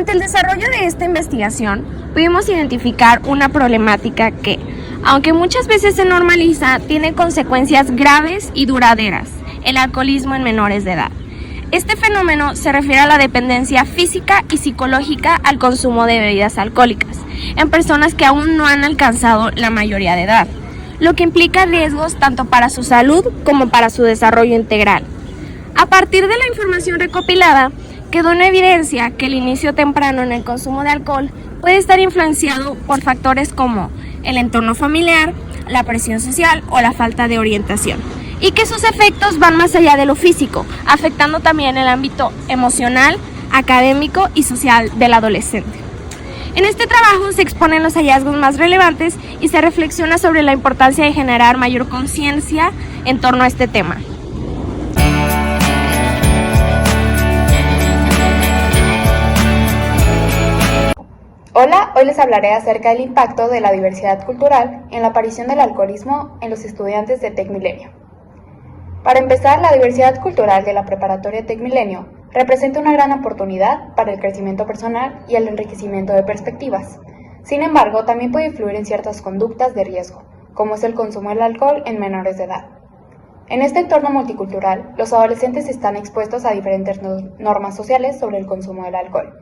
Durante el desarrollo de esta investigación, pudimos identificar una problemática que, aunque muchas veces se normaliza, tiene consecuencias graves y duraderas: el alcoholismo en menores de edad. Este fenómeno se refiere a la dependencia física y psicológica al consumo de bebidas alcohólicas en personas que aún no han alcanzado la mayoría de edad, lo que implica riesgos tanto para su salud como para su desarrollo integral. A partir de la información recopilada, quedó en evidencia que el inicio temprano en el consumo de alcohol puede estar influenciado por factores como el entorno familiar, la presión social o la falta de orientación, y que sus efectos van más allá de lo físico, afectando también el ámbito emocional, académico y social del adolescente. En este trabajo se exponen los hallazgos más relevantes y se reflexiona sobre la importancia de generar mayor conciencia en torno a este tema. Hola, hoy les hablaré acerca del impacto de la diversidad cultural en la aparición del alcoholismo en los estudiantes de TecMilenio. Para empezar, la diversidad cultural de la preparatoria TecMilenio representa una gran oportunidad para el crecimiento personal y el enriquecimiento de perspectivas. Sin embargo, también puede influir en ciertas conductas de riesgo, como es el consumo del alcohol en menores de edad. En este entorno multicultural, los adolescentes están expuestos a diferentes normas sociales sobre el consumo del alcohol.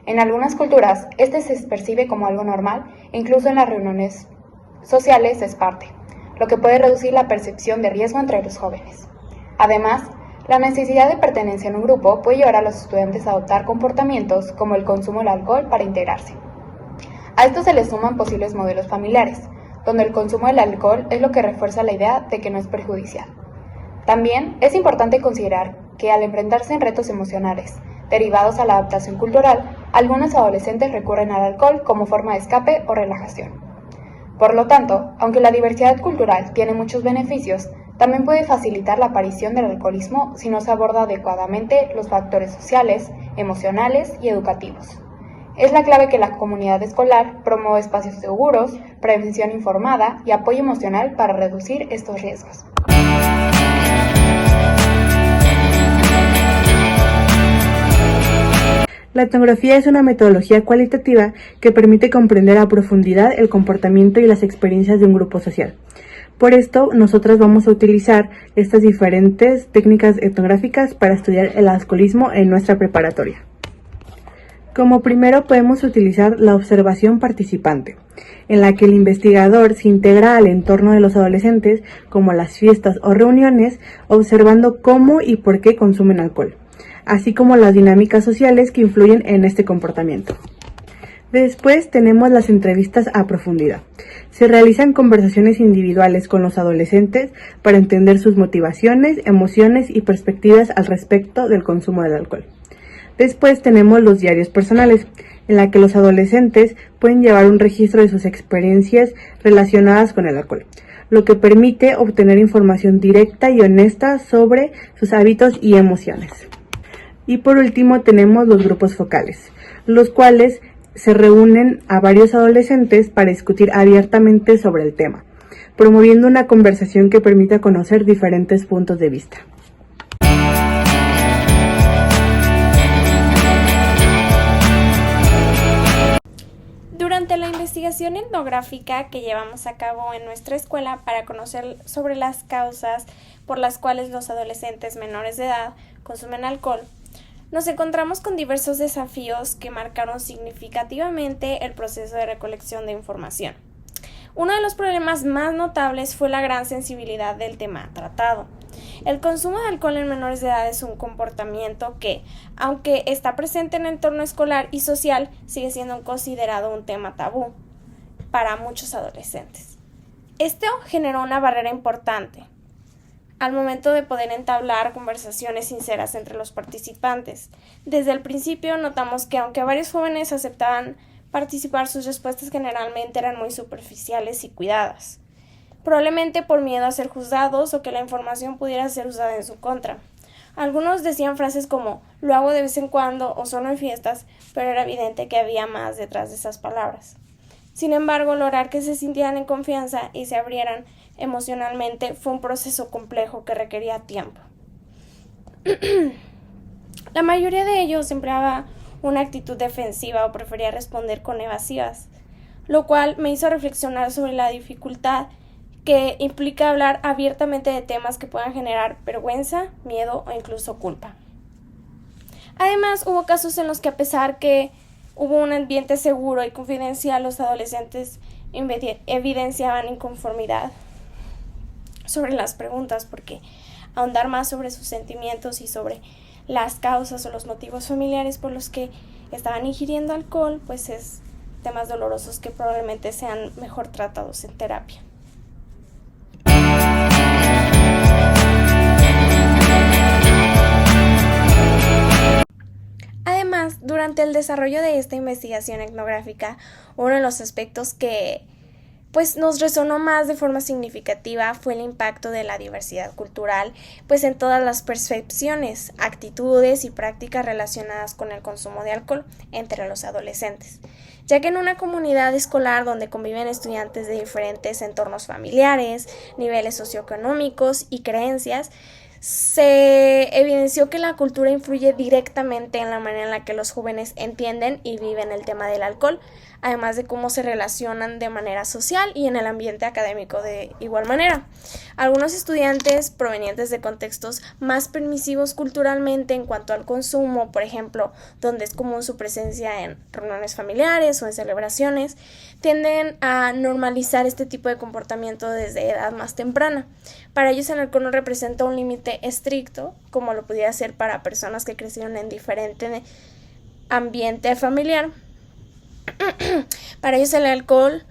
En algunas culturas, este se percibe como algo normal e incluso en las reuniones sociales es parte, lo que puede reducir la percepción de riesgo entre los jóvenes. Además, la necesidad de pertenencia en un grupo puede llevar a los estudiantes a adoptar comportamientos como el consumo del alcohol para integrarse. A esto se le suman posibles modelos familiares, donde el consumo del alcohol es lo que refuerza la idea de que no es perjudicial. También es importante considerar que al enfrentarse en retos emocionales derivados a la adaptación cultural, algunos adolescentes recurren al alcohol como forma de escape o relajación. Por lo tanto, aunque la diversidad cultural tiene muchos beneficios, también puede facilitar la aparición del alcoholismo si no se aborda adecuadamente los factores sociales, emocionales y educativos. Es la clave que la comunidad escolar promueva espacios seguros, prevención informada y apoyo emocional para reducir estos riesgos. La etnografía es una metodología cualitativa que permite comprender a profundidad el comportamiento y las experiencias de un grupo social. Por esto, nosotras vamos a utilizar estas diferentes técnicas etnográficas para estudiar el alcoholismo en nuestra preparatoria. Como primero podemos utilizar la observación participante, en la que el investigador se integra al entorno de los adolescentes, como las fiestas o reuniones, observando cómo y por qué consumen alcohol, así como las dinámicas sociales que influyen en este comportamiento. Después tenemos las entrevistas a profundidad. Se realizan conversaciones individuales con los adolescentes para entender sus motivaciones, emociones y perspectivas al respecto del consumo del alcohol. Después tenemos los diarios personales, en la que los adolescentes pueden llevar un registro de sus experiencias relacionadas con el alcohol, lo que permite obtener información directa y honesta sobre sus hábitos y emociones. Y por último tenemos los grupos focales, los cuales se reúnen a varios adolescentes para discutir abiertamente sobre el tema, promoviendo una conversación que permita conocer diferentes puntos de vista. Durante la investigación etnográfica que llevamos a cabo en nuestra escuela para conocer sobre las causas por las cuales los adolescentes menores de edad consumen alcohol, nos encontramos con diversos desafíos que marcaron significativamente el proceso de recolección de información. Uno de los problemas más notables fue la gran sensibilidad del tema tratado. El consumo de alcohol en menores de edad es un comportamiento que, aunque está presente en el entorno escolar y social, sigue siendo considerado un tema tabú para muchos adolescentes. Esto generó una barrera importante al momento de poder entablar conversaciones sinceras entre los participantes. Desde el principio notamos que aunque varios jóvenes aceptaban participar, sus respuestas generalmente eran muy superficiales y cuidadas, probablemente por miedo a ser juzgados o que la información pudiera ser usada en su contra. Algunos decían frases como "lo hago de vez en cuando" o "solo en fiestas", pero era evidente que había más detrás de esas palabras. Sin embargo, lograr que se sintieran en confianza y se abrieran emocionalmente fue un proceso complejo que requería tiempo. La mayoría de ellos empleaba una actitud defensiva o prefería responder con evasivas, lo cual me hizo reflexionar sobre la dificultad que implica hablar abiertamente de temas que puedan generar vergüenza, miedo o incluso culpa. Además, hubo casos en los que, a pesar que hubo un ambiente seguro y confidencial, los adolescentes evidenciaban inconformidad sobre las preguntas, porque ahondar más sobre sus sentimientos y sobre las causas o los motivos familiares por los que estaban ingiriendo alcohol, pues es temas dolorosos que probablemente sean mejor tratados en terapia. Además, durante el desarrollo de esta investigación etnográfica, uno de los aspectos que nos resonó más de forma significativa fue el impacto de la diversidad cultural, pues en todas las percepciones, actitudes y prácticas relacionadas con el consumo de alcohol entre los adolescentes, ya que en una comunidad escolar donde conviven estudiantes de diferentes entornos familiares, niveles socioeconómicos y creencias, se evidenció que la cultura influye directamente en la manera en la que los jóvenes entienden y viven el tema del alcohol, además de cómo se relacionan de manera social y en el ambiente académico de igual manera. Algunos estudiantes provenientes de contextos más permisivos culturalmente en cuanto al consumo, por ejemplo, donde es común su presencia en reuniones familiares o en celebraciones, tienden a normalizar este tipo de comportamiento desde edad más temprana. Para ellos el alcohol no representa un límite estricto, como lo pudiera ser para personas que crecieron en diferente ambiente familiar. Para ellos el alcohol,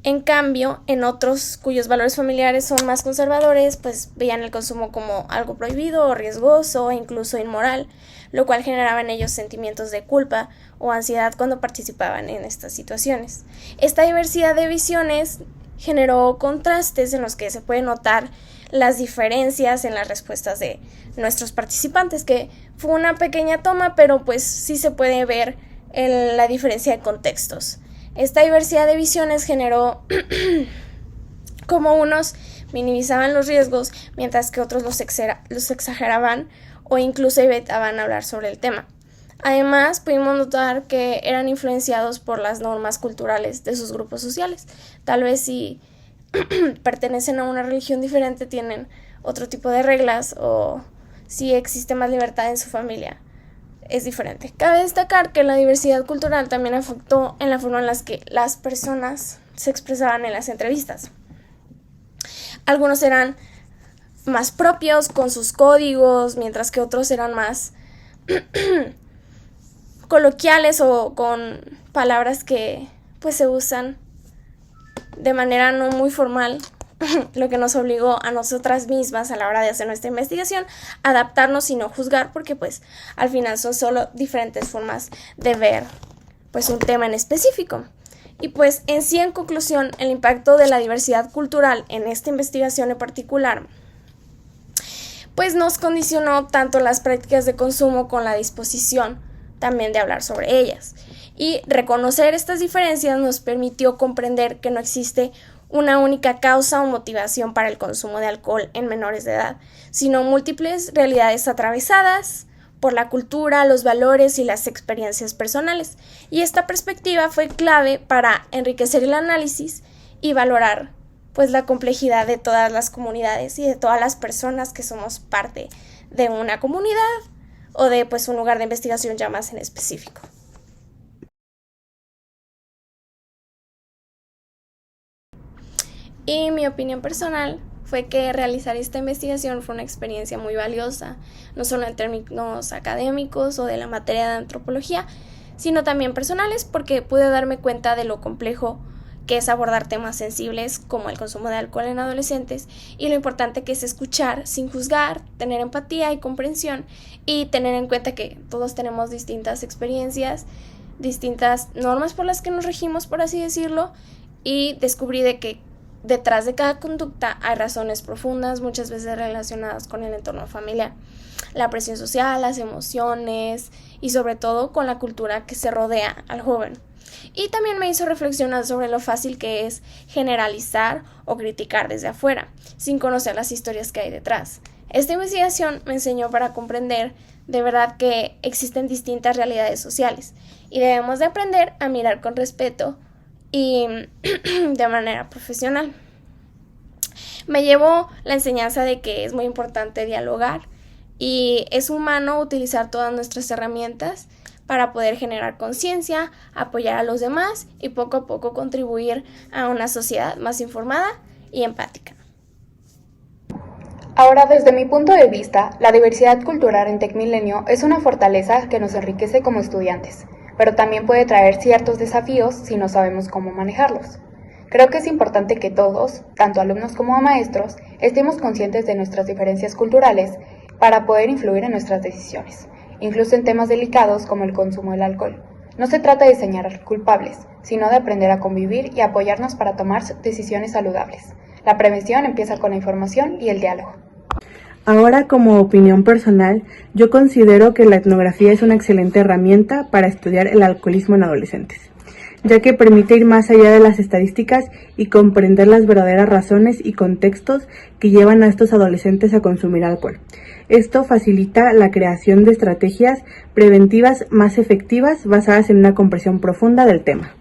en cambio, en otros cuyos valores familiares son más conservadores, pues veían el consumo como algo prohibido o riesgoso o incluso inmoral, lo cual generaba en ellos sentimientos de culpa o ansiedad cuando participaban en estas situaciones. Esta diversidad de visiones generó contrastes en los que se puede notar las diferencias en las respuestas de nuestros participantes, que fue una pequeña toma, pero pues sí se puede ver la diferencia de contextos. Esta diversidad de visiones generó como unos minimizaban los riesgos, mientras que otros los exageraban o incluso evitaban hablar sobre el tema. Además, pudimos notar que eran influenciados por las normas culturales de sus grupos sociales. Tal vez si pertenecen a una religión diferente tienen otro tipo de reglas, o si existe más libertad en su familia es diferente. Cabe destacar que la diversidad cultural también afectó en la forma en la que las personas se expresaban en las entrevistas. Algunos eran más propios con sus códigos, mientras que otros eran más coloquiales o con palabras que se usan de manera no muy formal, lo que nos obligó a nosotras mismas a la hora de hacer nuestra investigación a adaptarnos y no juzgar, porque al final son solo diferentes formas de ver un tema en específico. Y en sí, en conclusión, el impacto de la diversidad cultural en esta investigación en particular nos condicionó tanto las prácticas de consumo con la disposición también de hablar sobre ellas. Y reconocer estas diferencias nos permitió comprender que no existe una única causa o motivación para el consumo de alcohol en menores de edad, sino múltiples realidades atravesadas por la cultura, los valores y las experiencias personales. Y esta perspectiva fue clave para enriquecer el análisis y valorar la complejidad de todas las comunidades y de todas las personas que somos parte de una comunidad o de un lugar de investigación ya más en específico. Y mi opinión personal fue que realizar esta investigación fue una experiencia muy valiosa, no solo en términos académicos o de la materia de antropología, sino también personales, porque pude darme cuenta de lo complejo que es abordar temas sensibles como el consumo de alcohol en adolescentes y lo importante que es escuchar sin juzgar, tener empatía y comprensión y tener en cuenta que todos tenemos distintas experiencias, distintas normas por las que nos regimos, por así decirlo, y descubrí de que detrás de cada conducta hay razones profundas, muchas veces relacionadas con el entorno familiar, la presión social, las emociones y sobre todo con la cultura que se rodea al joven. Y también me hizo reflexionar sobre lo fácil que es generalizar o criticar desde afuera, sin conocer las historias que hay detrás. Esta investigación me enseñó para comprender de verdad que existen distintas realidades sociales y debemos de aprender a mirar con respeto y de manera profesional. Me llevó la enseñanza de que es muy importante dialogar y es humano utilizar todas nuestras herramientas para poder generar conciencia, apoyar a los demás y poco a poco contribuir a una sociedad más informada y empática. Ahora, desde mi punto de vista, la diversidad cultural en TecMilenio es una fortaleza que nos enriquece como estudiantes, pero también puede traer ciertos desafíos si no sabemos cómo manejarlos. Creo que es importante que todos, tanto alumnos como maestros, estemos conscientes de nuestras diferencias culturales para poder influir en nuestras decisiones, incluso en temas delicados como el consumo del alcohol. No se trata de señalar culpables, sino de aprender a convivir y apoyarnos para tomar decisiones saludables. La prevención empieza con la información y el diálogo. Ahora, como opinión personal, yo considero que la etnografía es una excelente herramienta para estudiar el alcoholismo en adolescentes, ya que permite ir más allá de las estadísticas y comprender las verdaderas razones y contextos que llevan a estos adolescentes a consumir alcohol. Esto facilita la creación de estrategias preventivas más efectivas basadas en una comprensión profunda del tema.